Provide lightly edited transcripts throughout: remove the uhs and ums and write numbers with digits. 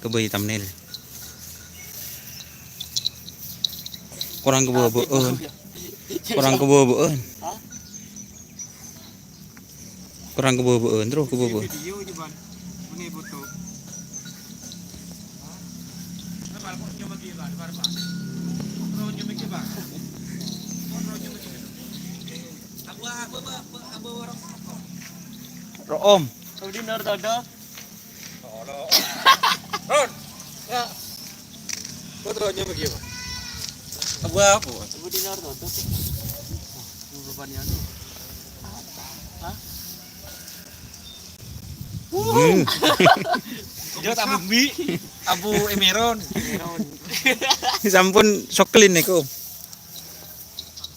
kebay thumbnail. Kurang keboboan. Kurang keboboan. Kurang keboboan terus keboboan. Video aja ban. Ini foto. Room. Kau di nar dada. Ron. Ya. Fotonya begitu. Apa? Kau di nar dada. Bebannya tu. Dia tak bumbi. Abu Emeron. Sampun soklin niku.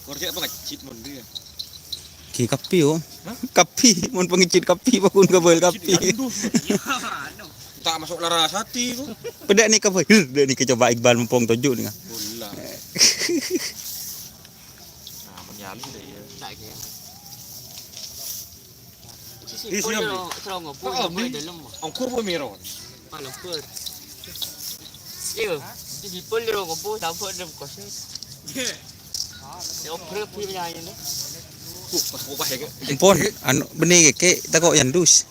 Korjek apa ngecit mon dia. Ki kapi om. Kapi, mun pengicit kapi pakun kabel kapi. Tak masuk Larasati tu. Pedak ni kabel. Dak ni coba Iqbal mumpung tujuk ni. Bola. Nah, menyalin deh ya. Tak ke. Di sini serong apa? Dalam. Angku apa Emeron? Mana per? Yo, di pol rong apa? Dapat dalam kos. Ya, oper punya ni. Pas ubah ya. Ampun, anu benih ke takok yandus.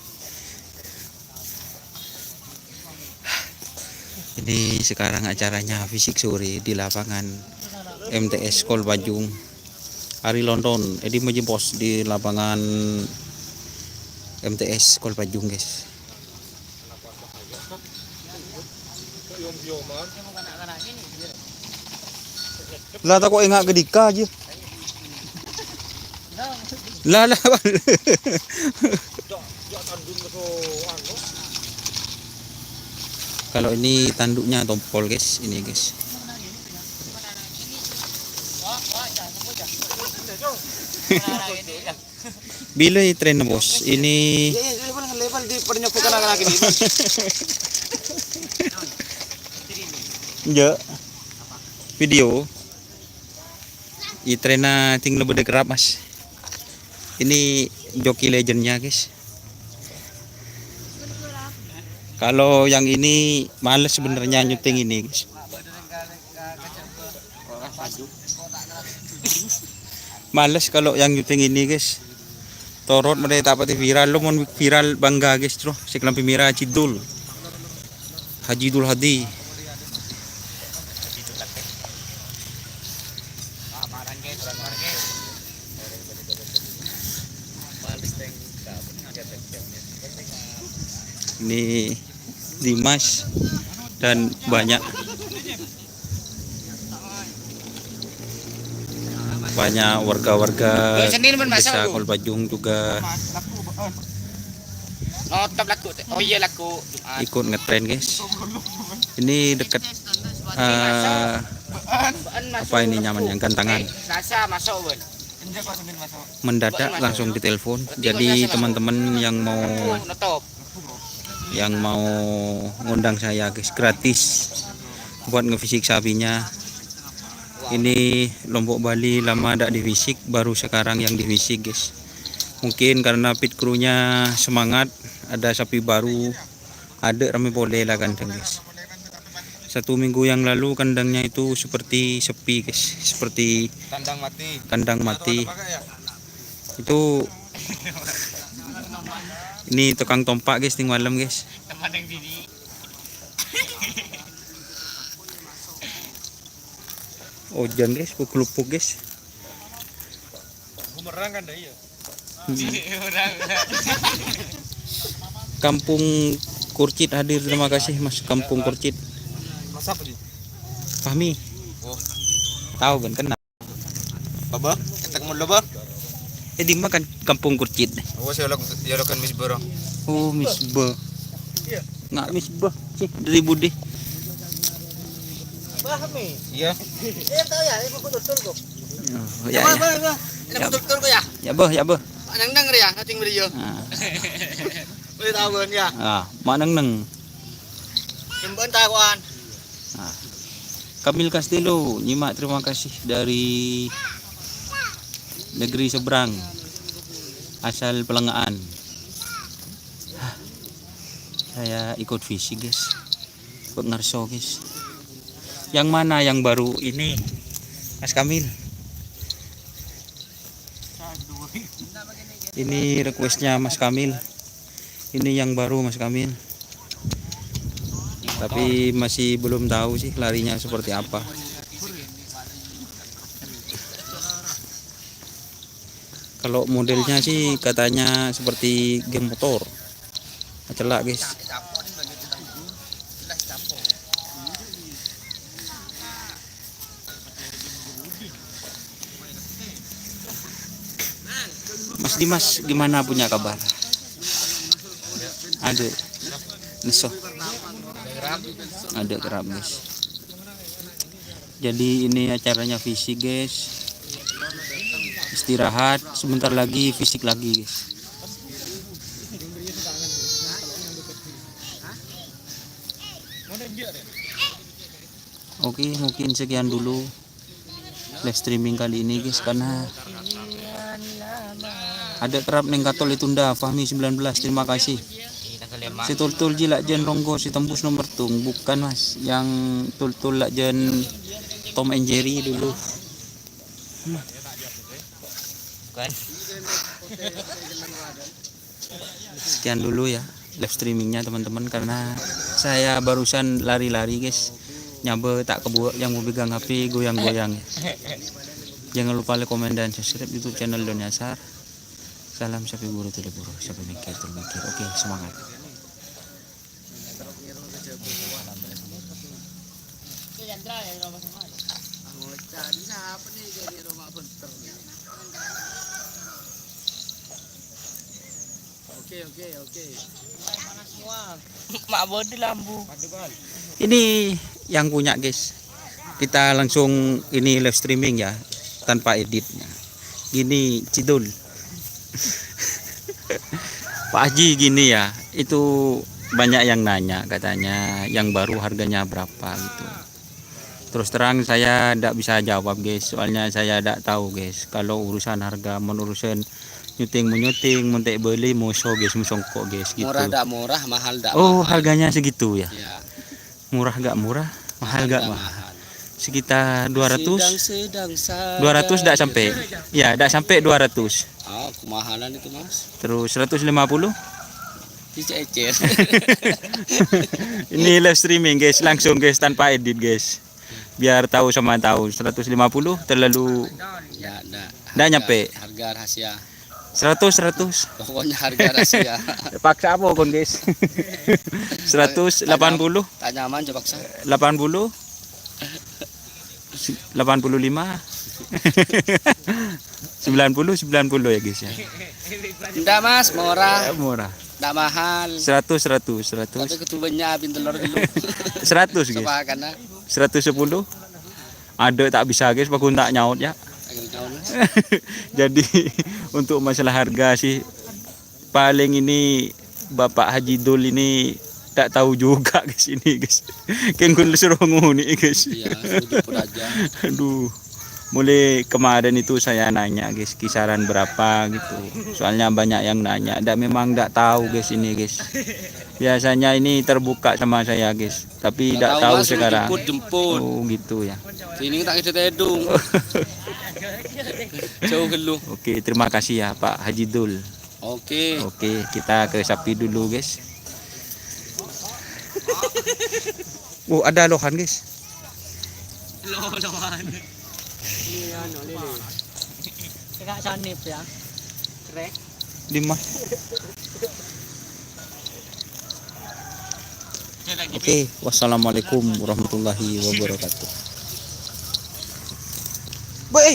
Ini sekarang acaranya fisik sore di lapangan MTS Kol Bajung. Hari London, Edi menjempos di lapangan MTS Kol Bajung, guys. Lah takok enggak gedika aja. Lah. Kalau ini tanduknya tompol, guys. Ini, guys. Bila tren bos. Ini Level di pernyokokan lagi ni. ya video. Trena ting lebih dekerap, Mas. Ini joki legendnya, guys. Kalau yang ini males sebenarnya nyuting ini, guys. Males kalau yang nyuting ini, guys. Torot mereka dapat viral, lo mau viral bangga, guys. Terus seklam pemira Cidul Haji Dul Hadi. Ini Dimas dan banyak warga-warga desa Kol Bajung juga ikut ngetren, guys. Ini dekat apa ini nyaman yang gantangan. Mendadak langsung ditelepon. Jadi teman-teman yang mau ngundang saya, guys, gratis buat ngefisik sapinya. Ini Lombok Bali lama tidak difisik, baru sekarang yang difisik, guys. Mungkin karena pit krunya semangat, ada sapi baru, ada rame boleh lah kandang, guys. 1 minggu yang lalu kandangnya itu seperti sepi, guys, seperti kandang mati. Itu ini tukang tompak, guys, ting malam, guys. Hujan, guys, pukul-pukul, guys. Bumerang kan dah ya. Kampung Kurcit hadir, terima kasih, Mas. Kampung Kurcit. Masa apa dia? Fahmi. Oh. Tahu kan kenal. Baba, entak mo ba? Di makan Kampung Kurcit. Oh, saya lakukan misbah. Oh, misbah. Nggak misbah sih dari Budi. Fahmi. Iya. Tahu ya, ini aku tutur kok. Oh, ya. Ini aku tutur kok ya. Ya, Bah. Nang ya, nating video. Boleh tahu kan ya. Mak neng. Jemben tahuan. Kamil Castillo, nyimak, terima kasih dari negeri seberang, asal Pelengaan. Saya ikut fishing, guys. Ngarso guys. Yang mana yang baru ini, Mas Kamil? Ini requestnya Mas Kamil. Ini yang baru Mas Kamil. Tapi masih belum tahu sih larinya seperti apa. Kalau modelnya sih katanya seperti game motor. Celak guys. Mas Dimas gimana punya kabar? Ada neso. Ada kerap guys. Jadi ini acaranya fisik guys. Istirahat sebentar lagi fisik lagi guys. Oke, mungkin sekian dulu live streaming kali ini guys, karena ada kerap neng katol ditunda. Fahmi 19, terima kasih. Si tul jilak jen ronggo si tembus nomor tung, bukan mas, yang tul lak jen Tom and Jerry dulu. Bukan. Sekian dulu ya live streamingnya teman-teman, karena saya barusan lari-lari guys, nyabe tak kebuat yang mau pegang HP goyang-goyang ya. Jangan lupa like, komen, dan subscribe YouTube channel Don Yasar. Salam sapi buru tuli buru, sapi mikir tuli mikir. Oke, semangat. Oke. Mak bodi lambu. Ini yang punya guys. Kita langsung ini live streaming ya, tanpa editnya. Gini Cidul. Pak Haji gini ya, itu banyak yang nanya katanya yang baru harganya berapa gitu. Terus terang saya tidak bisa jawab guys, soalnya saya tidak tahu guys. Kalau urusan harga, urusan nyuting mentek beli musuh guys, musongkok guys gitu. Murah tak murah, mahal tak Oh, mahal. harganya segitu ya. Ya. Murah gak murah, mahal gak mahal. Sekitar 200. Sedang 200 tidak sampai. Ya, tidak sampai 200. Oh, kemahalan itu mas. Terus 150. Dicecer. Ini live streaming guys, langsung guys, tanpa edit guys. Biar tahu sama tahu. 150 terlalu Nggak nyampe. Harga rahasia. 100. Pokoknya harga rahasia. Paksa apa kon guys? 180. Tak nyaman coba paksa. 80. 85. 90 ya guys ya. Enggak mas, murah. Murah. Enggak mahal. 100. Tapi ketubannya abin telur dulu. 100 guys. Coba karena 110. Ada tak bisa guys, bagus tak nyaut ya. Jadi untuk masalah harga sih paling ini Bapak Haji Dul ini tak tahu juga guys ini guys. Kan kun suruh nguni guys. Iya, jemput aja. Aduh. Mulai kemarin itu saya nanya guys kisaran berapa gitu. Soalnya banyak yang nanya. Memang enggak tahu guys ini guys. Biasanya ini terbuka sama saya guys. Tapi enggak tahu mas, sekarang. Jemput. Oh gitu ya. Ini tak kita tedung. Jauh gelu. Oke, terima kasih ya Pak Haji Dul. Oke. Oke, kita ke sapi dulu guys. Oh, ada lohan guys. Lohan. Ini anu lele. Enggak sanip ya. Krek. 5. Oke, wassalamualaikum warahmatullahi wabarakatuh.